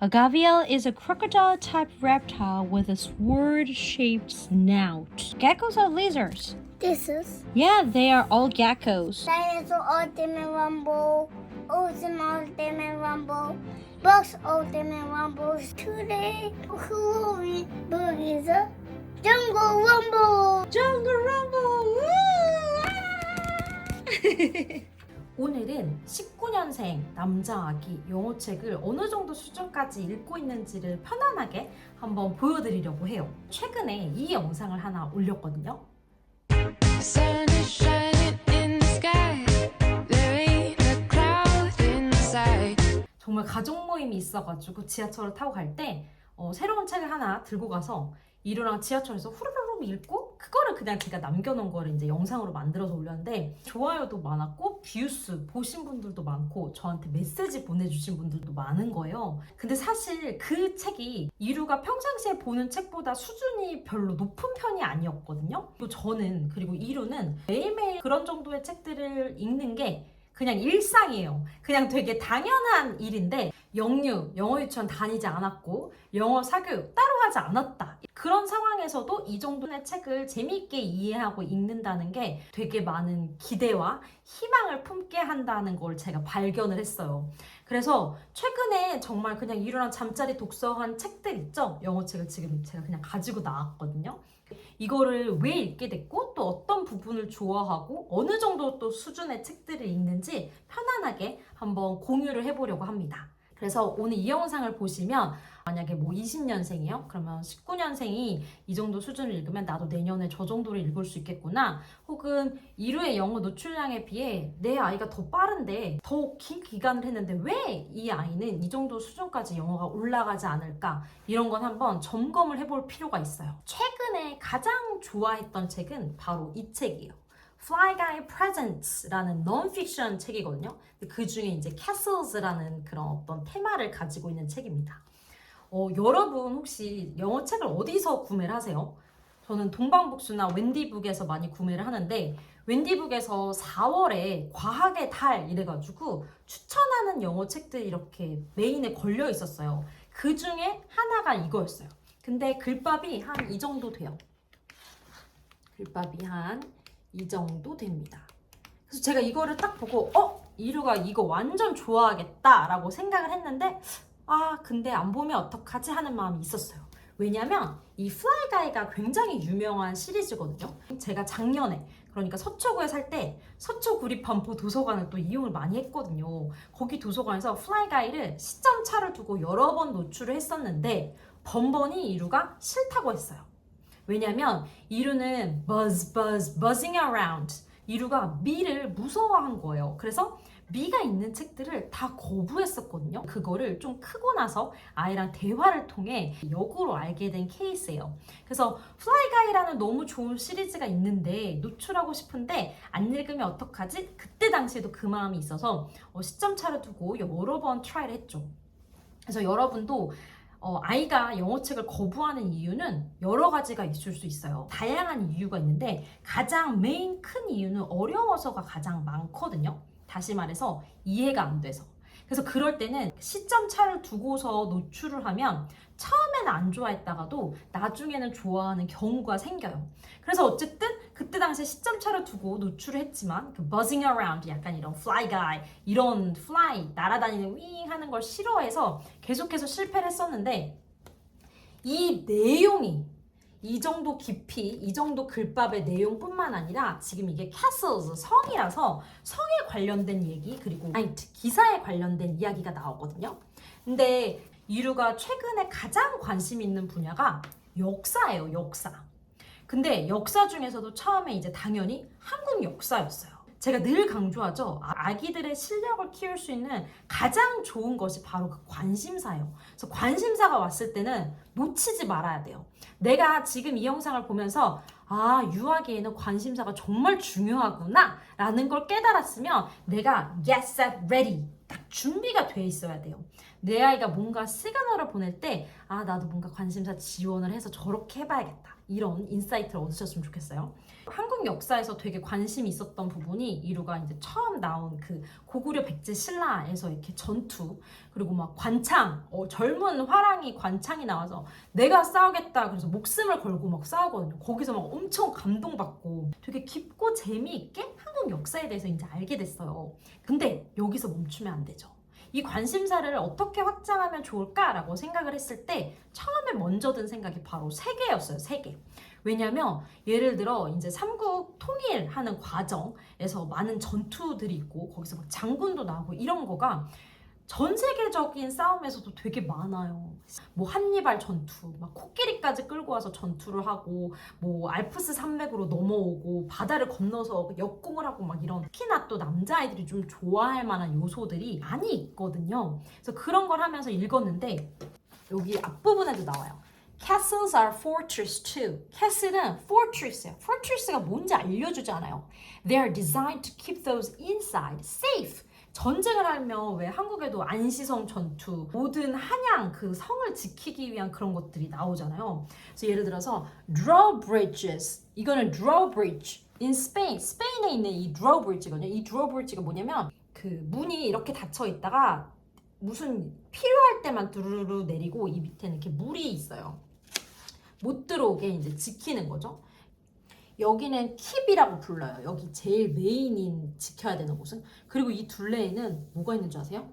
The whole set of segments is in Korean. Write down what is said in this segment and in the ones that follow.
A gavial is a crocodile-type reptile with a sword-shaped snout. Geckos are lizards. This is Yeah, they are all geckos. Dinosaur Ultimate Rumble, Ocean Ultimate Rumble, Box Ultimate Rumble. Today, Halloween is a Jungle Rumble. Jungle Rumble! 오늘은 19년생 남자 아기 영어책을 어느 정도 수준까지 읽고 있는지를 편안하게 한번 보여드리려고 해요. 최근에 이 영상을 하나 올렸거든요. Sun is shining in the sky. There ain't a cloud in sight. 정말 가족 모임이 있어가지고 지하철을 타고 갈 때 새로운 책을 하나 들고 가서 이루랑 지하철에서 후루룩 읽고 그거를 그냥 제가 남겨놓은 거를 이제 영상으로 만들어서 올렸는데 좋아요도 많았고 뷰스 보신 분들도 많고 저한테 메시지 보내주신 분들도 많은 거예요. 근데 사실 그 책이 이루가 평상시에 보는 책보다 수준이 별로 높은 편이 아니었거든요. 또 저는 그리고 이루는 매일매일 그런 정도의 책들을 읽는 게 그냥 일상이에요. 그냥 되게 당연한 일인데 영유, 영어 유치원 다니지 않았고 영어 사교육 따로 하지 않았다. 그런 상황에서도 이 정도의 책을 재미있게 이해하고 읽는다는 게 되게 많은 기대와 희망을 품게 한다는 걸 제가 발견을 했어요. 그래서 최근에 정말 그냥 이루랑 잠자리 독서한 책들 있죠? 영어책을 지금 제가 그냥 가지고 나왔거든요. 이거를 왜 읽게 됐고 또 어떤 부분을 좋아하고 어느 정도 또 수준의 책들을 읽는지 편안하게 한번 공유를 해보려고 합니다. 그래서 오늘 이 영상을 보시면 만약에 뭐 20년생이요? 그러면 19년생이 이 정도 수준을 읽으면 나도 내년에 저 정도를 읽을 수 있겠구나. 혹은 이루의 영어 노출량에 비해 내 아이가 더 빠른데 더 긴 기간을 했는데 왜 이 아이는 이 정도 수준까지 영어가 올라가지 않을까? 이런 건 한번 점검을 해볼 필요가 있어요. 최근에 가장 좋아했던 책은 바로 이 책이에요. Fly Guy Presents라는 non-fiction 책이거든요. 그 중에 이제 Castles라는 그런 어떤 테마를 가지고 있는 책입니다. 여러분 혹시 영어 책을 어디서 구매를 하세요? 저는 동방북스나 웬디북에서 많이 구매를 하는데 웬디북에서 4월에 과학의 달 이래가지고 추천하는 영어 책들이 이렇게 메인에 걸려 있었어요. 그 중에 하나가 이거였어요. 근데 글밥이 한 이 정도 돼요. 글밥이 한 이 정도 됩니다. 그래서 제가 이거를 딱 보고 이루가 이거 완전 좋아하겠다 라고 생각을 했는데 근데 안 보면 어떡하지 하는 마음이 있었어요. 왜냐면 이 플라이 가이가 굉장히 유명한 시리즈거든요. 제가 작년에 그러니까 서초구에 살 때 서초구립반포 도서관을 또 이용을 많이 했거든요. 거기 도서관에서 플라이 가이를 시점 차를 두고 여러 번 노출을 했었는데 번번이 이루가 싫다고 했어요. 왜냐면 이루는 buzzing around. 이루가 미를 무서워한 거예요. 그래서 미가 있는 책들을 다 거부했었거든요. 그거를 좀 크고 나서 아이랑 대화를 통해 역으로 알게 된 케이스예요. 그래서 플라이 가이라는 너무 좋은 시리즈가 있는데 노출하고 싶은데 안 읽으면 어떡하지? 그때 당시에도 그 마음이 있어서 시점 차를 두고 여러 번 트라이를 했죠. 그래서 여러분도 아이가 영어책을 거부하는 이유는 여러 가지가 있을 수 있어요. 다양한 이유가 있는데 가장 메인 큰 이유는 어려워서가 가장 많거든요. 다시 말해서 이해가 안 돼서. 그래서 그럴 때는 시점 차를 두고서 노출을 하면 처음에는 안 좋아했다가도 나중에는 좋아하는 경우가 생겨요. 그래서 어쨌든 그때 당시에 시점 차를 두고 노출을 했지만 그 buzzing around 약간 이런 fly guy 이런 fly 날아다니는 윙 하는 걸 싫어해서 계속해서 실패를 했었는데 이 내용이 이 정도 깊이, 이 정도 글밥의 내용뿐만 아니라 지금 이게 castles, 성이라서 성에 관련된 얘기 그리고 기사에 관련된 이야기가 나오거든요. 근데 이루가 최근에 가장 관심 있는 분야가 역사예요, 역사. 근데 역사 중에서도 처음에 이제 당연히 한국 역사였어요. 제가 늘 강조하죠. 아기들의 실력을 키울 수 있는 가장 좋은 것이 바로 그 관심사예요. 그래서 관심사가 왔을 때는 놓치지 말아야 돼요. 내가 지금 이 영상을 보면서 유아기에는 관심사가 정말 중요하구나 라는 걸 깨달았으면 내가 get set ready 딱 준비가 돼 있어야 돼요. 내 아이가 뭔가 시그널을 보낼 때 나도 뭔가 관심사 지원을 해서 저렇게 해봐야겠다. 이런 인사이트를 얻으셨으면 좋겠어요. 한국 역사에서 되게 관심이 있었던 부분이 이루가 이제 처음 나온 그 고구려 백제 신라에서 이렇게 전투 그리고 막 관창 젊은 화랑이 관창이 나와서 내가 싸우겠다 그래서 목숨을 걸고 막 싸우거든요. 거기서 막 엄청 감동받고 되게 깊고 재미있게 한국 역사에 대해서 이제 알게 됐어요. 근데 여기서 멈추면 안 되죠. 이 관심사를 어떻게 확장하면 좋을까라고 생각을 했을 때 처음에 먼저 든 생각이 바로 세계였어요. 세계. 왜냐면 예를 들어 이제 삼국 통일하는 과정에서 많은 전투들이 있고 거기서 막 장군도 나오고 이런 거가 전 세계적인 싸움에서도 되게 많아요. 뭐 한니발 전투, 막 코끼리까지 끌고 와서 전투를 하고 뭐 알프스 산맥으로 넘어오고 바다를 건너서 역공을 하고 막 이런 특히나 또 남자아이들이 좀 좋아할 만한 요소들이 많이 있거든요. 그래서 그런 걸 하면서 읽었는데 여기 앞부분에도 나와요. Castles are fortress too. Castle은 fortress예요. fortress가 뭔지 알려주지 않아요. They are designed to keep those inside safe. 전쟁을 하면 왜 한국에도 안시성 전투, 모든 한양 그 성을 지키기 위한 그런 것들이 나오잖아요. 그래서 예를 들어서 drawbridges. 이거는 drawbridge. In Spain. 스페인에 있는 이 drawbridge거든요. 이 drawbridge가 뭐냐면 그 문이 이렇게 닫혀 있다가 무슨 필요할 때만 두루루 내리고 이 밑에는 이렇게 물이 있어요. 못 들어오게 이제 지키는 거죠. 여기는 킵이라고 불러요. 여기 제일 메인인 지켜야 되는 곳은. 그리고 이 둘레에는 뭐가 있는 줄 아세요?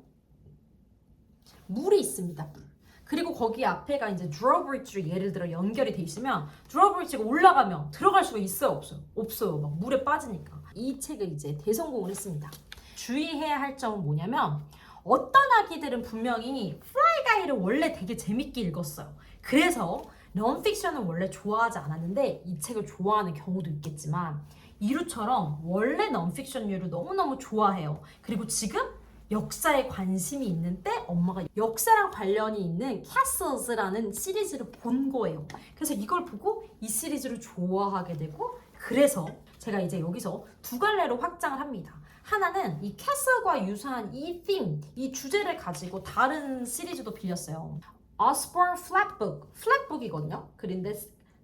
물이 있습니다. 물. 그리고 거기 앞에가 이제 drawbridge로 예를 들어 연결이 돼 있으면 drawbridge가 올라가면 들어갈 수가 있어요? 없어요? 없어요. 막 물에 빠지니까. 이 책을 이제 대성공을 했습니다. 주의해야 할 점은 뭐냐면 어떤 아기들은 분명히 플라이 가이를 원래 되게 재밌게 읽었어요. 그래서 넌픽션은 원래 좋아하지 않았는데 이 책을 좋아하는 경우도 있겠지만 이루처럼 원래 넌픽션류를 너무너무 좋아해요. 그리고 지금 역사에 관심이 있는 때 엄마가 역사랑 관련이 있는 Castles라는 시리즈를 본 거예요. 그래서 이걸 보고 이 시리즈를 좋아하게 되고 그래서 제가 이제 여기서 두 갈래로 확장을 합니다. 하나는 이 캐슬과 유사한 이 theme, 이 주제를 가지고 다른 시리즈도 빌렸어요. Osborne Flatbook, Flatbook이거든요. 그런데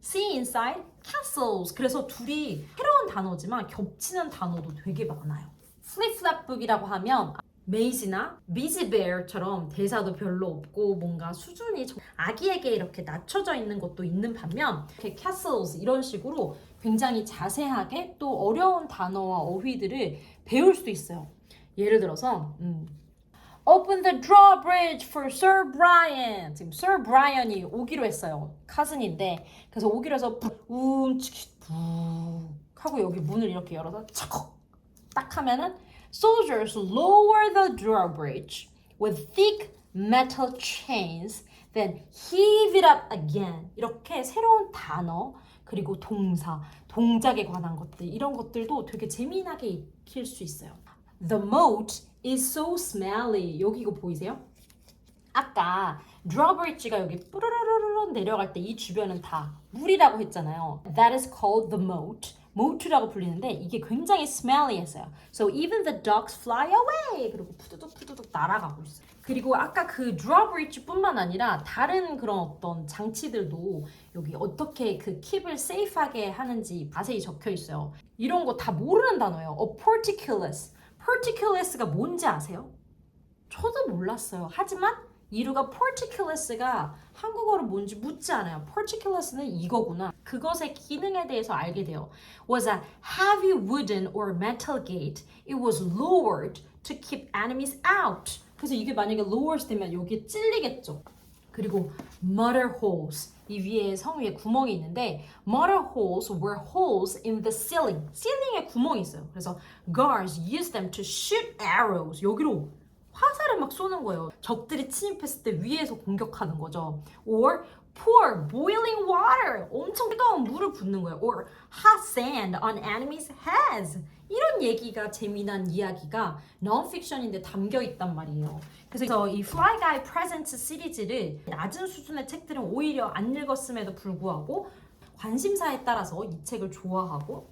See Inside Castles. 그래서 둘이 새로운 단어지만 겹치는 단어도 되게 많아요. Flip Flatbook이라고 하면 메이지나 비지베어처럼 대사도 별로 없고 뭔가 수준이 아기에게 이렇게 낮춰져 있는 것도 있는 반면 이렇게 castles 이런 식으로 굉장히 자세하게 또 어려운 단어와 어휘들을 배울 수 있어요. 예를 들어서 Open the drawbridge for Sir Brian. 지금 Sir Brian이 오기로 했어요. 카슨인데 그래서 오기로 해서 북 하고 여기 문을 이렇게 열어서 착 딱 하면은 Soldiers lower the drawbridge with thick metal chains, then heave it up again. 이렇게 새로운 단어 그리고 동사, 동작에 관한 것들 이런 것들도 되게 재미나게 익힐 수 있어요. The moat is so smelly. 여기 이거 보이세요? 아까 drawbridge가 여기 뿌르르르르 내려갈 때 이 주변은 다 물이라고 했잖아요. That is called the moat. 모트라고 불리는데 이게 굉장히 smelly했어요. So even the ducks fly away. 그리고 푸드득 날아가고 있어요. 그리고 아까 그 drawbridge뿐만 아니라 다른 그런 어떤 장치들도 여기 어떻게 그 킵을 세이프하게 하는지 자세히 적혀 있어요. 이런 거 다 모르는 단어예요. A portcullis. portcullis가 뭔지 아세요? 저도 몰랐어요. 하지만 이루가 portcullis가 한국어로 뭔지 묻지 않아요. portcullis는 이거구나. 그것의 기능에 대해서 알게 돼요. Was a heavy wooden or metal gate. It was lowered to keep enemies out. 그래서 이게 만약에 lowers 되면 여기에 찔리겠죠. 그리고 murder holes. 이 위에 성 위에 구멍이 있는데 murder holes were holes in the ceiling. ceiling에 구멍이 있어요. 그래서 guards used them to shoot arrows. 여기로 화살을 막 쏘는 거예요. 적들이 침입했을 때 위에서 공격하는 거죠. Or pour boiling water. 엄청 뜨거운 물을 붓는 거예요. Or hot sand on enemies' heads. 이런 얘기가 재미난 이야기가 non-fiction인데 담겨 있단 말이에요. 그래서 이 Fly Guy Presents 시리즈를 낮은 수준의 책들은 오히려 안 읽었음에도 불구하고 관심사에 따라서 이 책을 좋아하고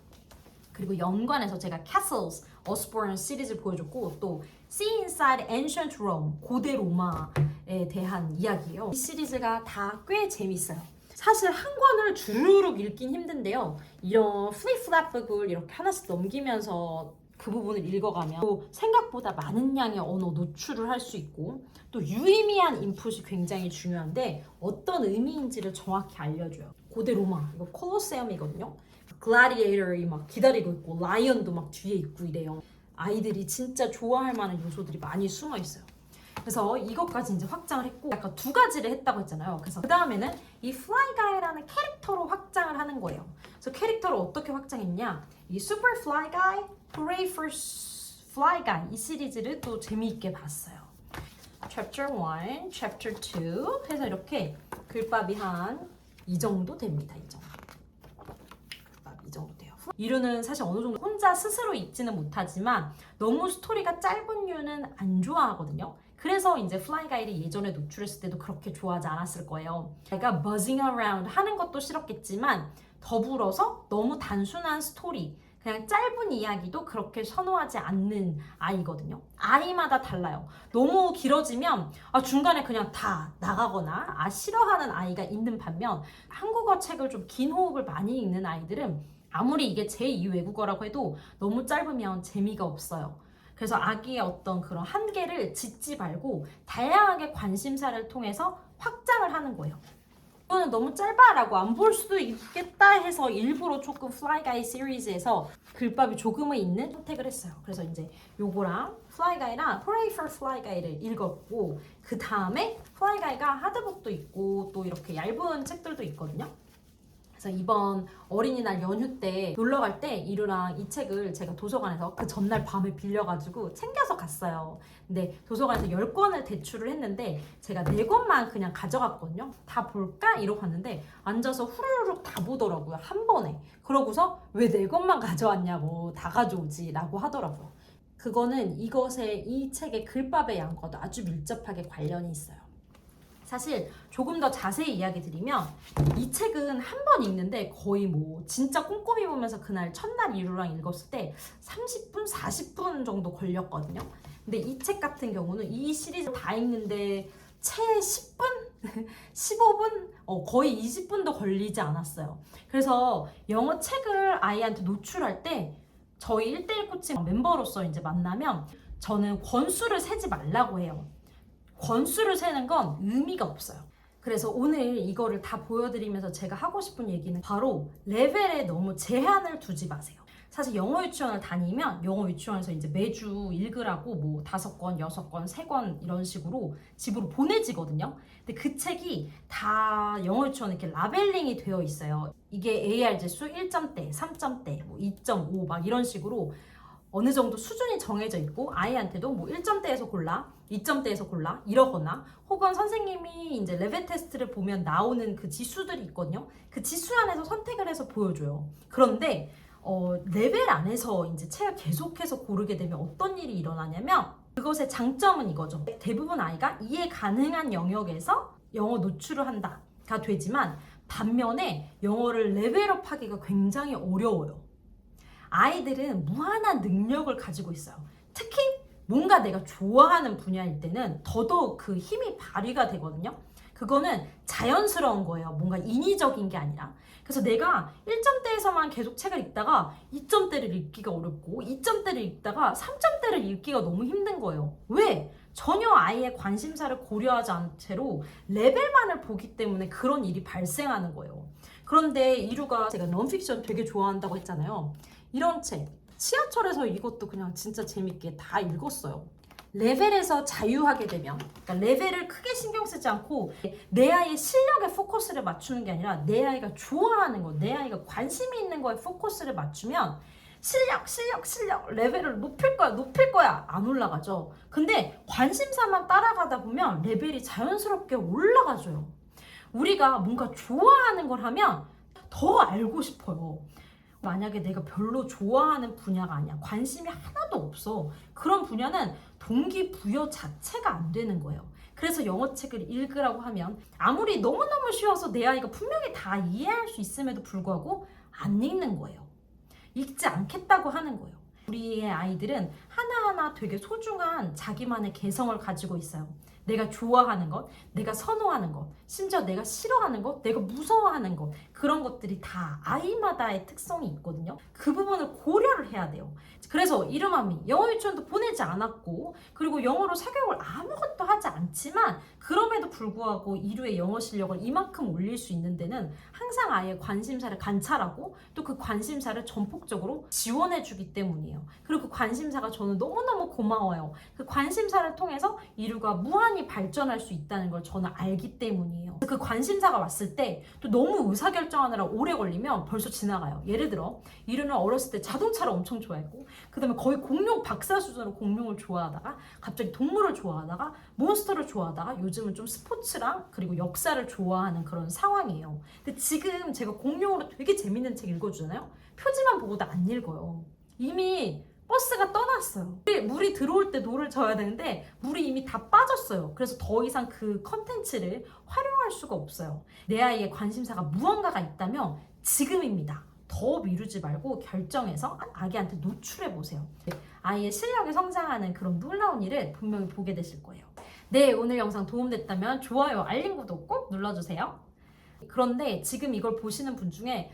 그리고 연관해서 제가 Castles, Osborne 시리즈 보여줬고 또 See Inside Ancient Rome, 고대 로마에 대한 이야기예요. 이 시리즈가 다 꽤 재밌어요. 사실 한 권을 주르륵 읽긴 힘든데요. 이런 플립플랍북을 이렇게 하나씩 넘기면서 그 부분을 읽어가면 또 생각보다 많은 양의 언어 노출을 할 수 있고 또 유의미한 인풋이 굉장히 중요한데 어떤 의미인지를 정확히 알려줘요. 고대 로마 이거 콜로세움이거든요. 글라디에이터이 막 기다리고 있고 라이언도 막 뒤에 있고 이래요. 아이들이 진짜 좋아할 만한 요소들이 많이 숨어 있어요. 그래서 이것까지 이제 확장을 했고 약간 두 가지를 했다고 했잖아요. 그래서 그 다음에는 이 Fly Guy라는 캐릭터로 확장을 하는 거예요. 그래서 캐릭터를 어떻게 확장했냐? 이 Super Fly Guy, Hooray for Fly Guy 이 시리즈를 또 재미있게 봤어요. Chapter 1, Chapter 2 해서 이렇게 글밥이 한 이 정도 됩니다. 이 정도. 글밥이 이 정도 돼요. 이루는 사실 어느 정도 혼자 스스로 읽지는 못하지만 너무 스토리가 짧은 유는 안 좋아하거든요. 그래서 이제 Fly Guy를 예전에 노출했을 때도 그렇게 좋아하지 않았을 거예요. 제가 buzzing around 하는 것도 싫었겠지만 더불어서 너무 단순한 스토리, 그냥 짧은 이야기도 그렇게 선호하지 않는 아이거든요. 아이마다 달라요. 너무 길어지면 중간에 그냥 다 나가거나 싫어하는 아이가 있는 반면 한국어 책을 좀 긴 호흡을 많이 읽는 아이들은 아무리 이게 제2 외국어라고 해도 너무 짧으면 재미가 없어요. 그래서 아기의 어떤 그런 한계를 짓지 말고 다양하게 관심사를 통해서 확장을 하는 거예요. 이거는 너무 짧아라고 안 볼 수도 있겠다 해서 일부러 조금 Fly Guy 시리즈에서 글밥이 조금은 있는 선택을 했어요. 그래서 이제 요거랑 Fly Guy랑 Hooray for Fly Guy를 읽었고 그 다음에 Fly Guy가 하드북도 있고 또 이렇게 얇은 책들도 있거든요. 그래서 이번 어린이날 연휴 때 놀러 갈 때 이루랑 이 책을 제가 도서관에서 그 전날 밤에 빌려가지고 챙겨서 갔어요. 근데 도서관에서 10권을 대출을 했는데 제가 4권만 그냥 가져갔거든요. 다 볼까? 이러고 갔는데 앉아서 후루룩 다 보더라고요. 한 번에. 그러고서 왜 4권만 가져왔냐고 다 가져오지 라고 하더라고요. 그거는 이 책의 글밥의 양과도 아주 밀접하게 관련이 있어요. 사실 조금 더 자세히 이야기 드리면 이 책은 한 번 읽는데 거의 뭐 진짜 꼼꼼히 보면서 그날 첫날 이루랑 읽었을 때 30분, 40분 정도 걸렸거든요. 근데 이 책 같은 경우는 이 시리즈 다 읽는데 채 10분? 15분? 거의 20분도 걸리지 않았어요. 그래서 영어 책을 아이한테 노출할 때 저희 1:1 코칭 멤버로서 이제 만나면 저는 권수를 세지 말라고 해요. 권수를 세는 건 의미가 없어요. 그래서 오늘 이거를 다 보여드리면서 제가 하고 싶은 얘기는 바로 레벨에 너무 제한을 두지 마세요. 사실 영어 유치원을 다니면 영어 유치원에서 이제 매주 읽으라고 뭐 5권, 6권, 3권 이런 식으로 집으로 보내지거든요. 근데 그 책이 다 영어 유치원에 이렇게 라벨링이 되어 있어요. 이게 AR 지수 1점대, 3점대, 뭐 2.5 막 이런 식으로 어느 정도 수준이 정해져 있고 아이한테도 뭐 1점대에서 골라, 2점대에서 골라 이러거나 혹은 선생님이 이제 레벨 테스트를 보면 나오는 그 지수들이 있거든요. 그 지수 안에서 선택을 해서 보여줘요. 그런데 레벨 안에서 이제 책을 계속해서 고르게 되면 어떤 일이 일어나냐면 그것의 장점은 이거죠. 대부분 아이가 이해 가능한 영역에서 영어 노출을 한다가 되지만 반면에 영어를 레벨업 하기가 굉장히 어려워요. 아이들은 무한한 능력을 가지고 있어요. 특히 뭔가 내가 좋아하는 분야일 때는 더더욱 그 힘이 발휘가 되거든요. 그거는 자연스러운 거예요. 뭔가 인위적인 게 아니라. 그래서 내가 1점대에서만 계속 책을 읽다가 2점대를 읽기가 어렵고 2점대를 읽다가 3점대를 읽기가 너무 힘든 거예요. 왜? 전혀 아이의 관심사를 고려하지 않은 채로 레벨만을 보기 때문에 그런 일이 발생하는 거예요. 그런데 이루가 제가 넌픽션 되게 좋아한다고 했잖아요. 이런 책 지하철에서 이것도 그냥 진짜 재밌게 다 읽었어요. 레벨에서 자유하게 되면 그러니까 레벨을 크게 신경 쓰지 않고 내 아이의 실력에 포커스를 맞추는 게 아니라 내 아이가 좋아하는 거, 내 아이가 관심이 있는 거에 포커스를 맞추면 실력 레벨을 높일 거야 안 올라가죠. 근데 관심사만 따라가다 보면 레벨이 자연스럽게 올라가줘요. 우리가 뭔가 좋아하는 걸 하면 더 알고 싶어요. 만약에 내가 별로 좋아하는 분야가 아니야, 관심이 하나도 없어, 그런 분야는 동기부여 자체가 안 되는 거예요. 그래서 영어책을 읽으라고 하면 아무리 너무너무 쉬워서 내 아이가 분명히 다 이해할 수 있음에도 불구하고 안 읽는 거예요. 읽지 않겠다고 하는 거예요. 우리의 아이들은 하나하나 되게 소중한 자기만의 개성을 가지고 있어요. 내가 좋아하는 것, 내가 선호하는 것, 심지어 내가 싫어하는 것, 내가 무서워하는 것, 그런 것들이 다 아이마다의 특성이 있거든요. 그 부분을 고려를 해야 돼요. 그래서 이름아미 영어 유치원도 보내지 않았고, 그리고 영어로 사교육을 아무것도 하지 않지만 그럼에도 불구하고 이루의 영어 실력을 이만큼 올릴 수 있는 데는 항상 아이의 관심사를 관찰하고 또 그 관심사를 전폭적으로 지원해 주기 때문이에요. 그리고 그 관심사가 저는 너무너무 고마워요. 그 관심사를 통해서 이루가 무한히 발전할 수 있다는 걸 저는 알기 때문이에요. 그 관심사가 왔을 때 또 너무 의사결정하느라 오래 걸리면 벌써 지나가요. 예를 들어 이루는 어렸을 때 자동차를 엄청 좋아했고, 그 다음에 거의 공룡 박사 수준으로 공룡을 좋아하다가 갑자기 동물을 좋아하다가 몬스터를 좋아하다가 요즘은 좀 스포츠랑 그리고 역사를 좋아하는 그런 상황이에요. 근데 지금 제가 공룡으로 되게 재밌는 책 읽어주잖아요. 표지만 보고도 안 읽어요. 이미 버스가 떠났어요. 물이 들어올 때 노를 져야 되는데 물이 이미 다 빠졌어요. 그래서 더 이상 그 컨텐츠를 활용할 수가 없어요. 내 아이의 관심사가 무언가가 있다면 지금입니다. 더 미루지 말고 결정해서 아기한테 노출해 보세요. 아이의 실력이 성장하는 그런 놀라운 일을 분명히 보게 되실 거예요. 네, 오늘 영상 도움됐다면 좋아요, 알림 구독 꼭 눌러주세요. 그런데 지금 이걸 보시는 분 중에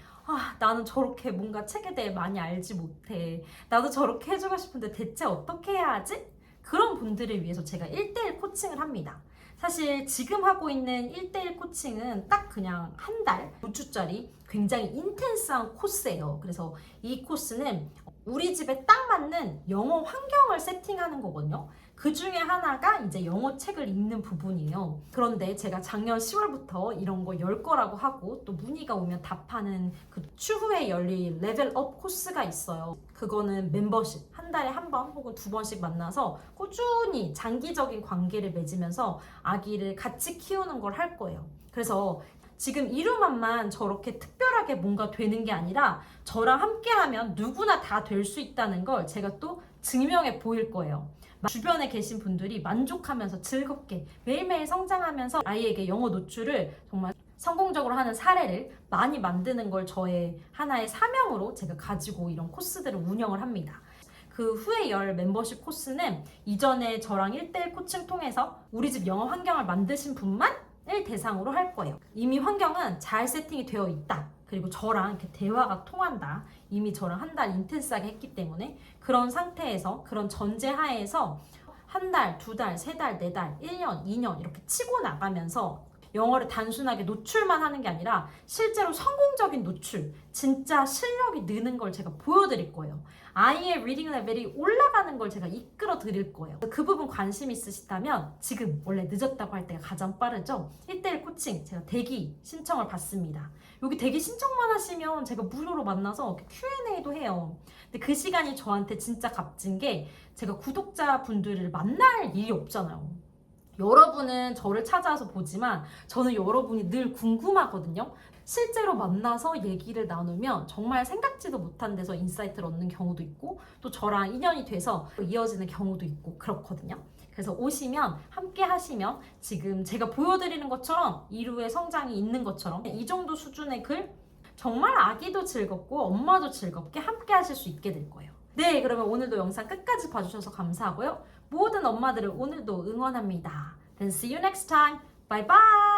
나는 저렇게 뭔가 책에 대해 많이 알지 못해. 나도 저렇게 해주고 싶은데 대체 어떻게 해야 하지? 그런 분들을 위해서 제가 1대1 코칭을 합니다. 사실 지금 하고 있는 1대1 코칭은 딱 그냥 한 달 5주짜리 굉장히 인텐스한 코스예요. 그래서 이 코스는 우리 집에 딱 맞는 영어 환경을 세팅하는 거거든요. 그 중에 하나가 이제 영어 책을 읽는 부분이에요. 그런데 제가 작년 10월부터 이런 거 열 거라고 하고 또 문의가 오면 답하는 그 추후에 열릴 레벨업 코스가 있어요. 그거는 멤버십, 한 달에 한 번 혹은 2번씩 만나서 꾸준히 장기적인 관계를 맺으면서 아기를 같이 키우는 걸 할 거예요. 그래서 지금 이루만만 저렇게 특별하게 뭔가 되는 게 아니라 저랑 함께하면 누구나 다 될 수 있다는 걸 제가 또 증명해 보일 거예요. 주변에 계신 분들이 만족하면서 즐겁게 매일매일 성장하면서 아이에게 영어 노출을 정말 성공적으로 하는 사례를 많이 만드는 걸 저의 하나의 사명으로 제가 가지고 이런 코스들을 운영을 합니다. 그 후에 열 멤버십 코스는 이전에 저랑 1대1 코칭 통해서 우리 집 영어 환경을 만드신 분만을 대상으로 할 거예요. 이미 환경은 잘 세팅이 되어 있다. 그리고 저랑 이렇게 대화가 통한다. 이미 저랑 한 달 인텐스하게 했기 때문에 그런 상태에서 그런 전제 하에서 한 달, 2달, 3달, 4달, 1년, 2년 이렇게 치고 나가면서 영어를 단순하게 노출만 하는 게 아니라 실제로 성공적인 노출, 진짜 실력이 느는 걸 제가 보여드릴 거예요. 아이의 리딩 레벨이 올라가는 걸 제가 이끌어 드릴 거예요. 그 부분 관심 있으시다면 지금 원래 늦었다고 할 때가 가장 빠르죠. 1대1 코칭 제가 대기 신청을 받습니다. 여기 대기 신청만 하시면 제가 무료로 만나서 Q&A도 해요. 근데 그 시간이 저한테 진짜 값진 게 제가 구독자분들을 만날 일이 없잖아요. 여러분은 저를 찾아서 보지만 저는 여러분이 늘 궁금하거든요. 실제로 만나서 얘기를 나누면 정말 생각지도 못한 데서 인사이트를 얻는 경우도 있고 또 저랑 인연이 돼서 이어지는 경우도 있고 그렇거든요. 그래서 오시면 함께 하시면 지금 제가 보여드리는 것처럼 이루의 성장이 있는 것처럼 이 정도 수준의 글 정말 아기도 즐겁고 엄마도 즐겁게 함께 하실 수 있게 될 거예요. 네, 그러면 오늘도 영상 끝까지 봐주셔서 감사하고요. 모든 엄마들을 오늘도 응원합니다. Then see you next time. Bye bye.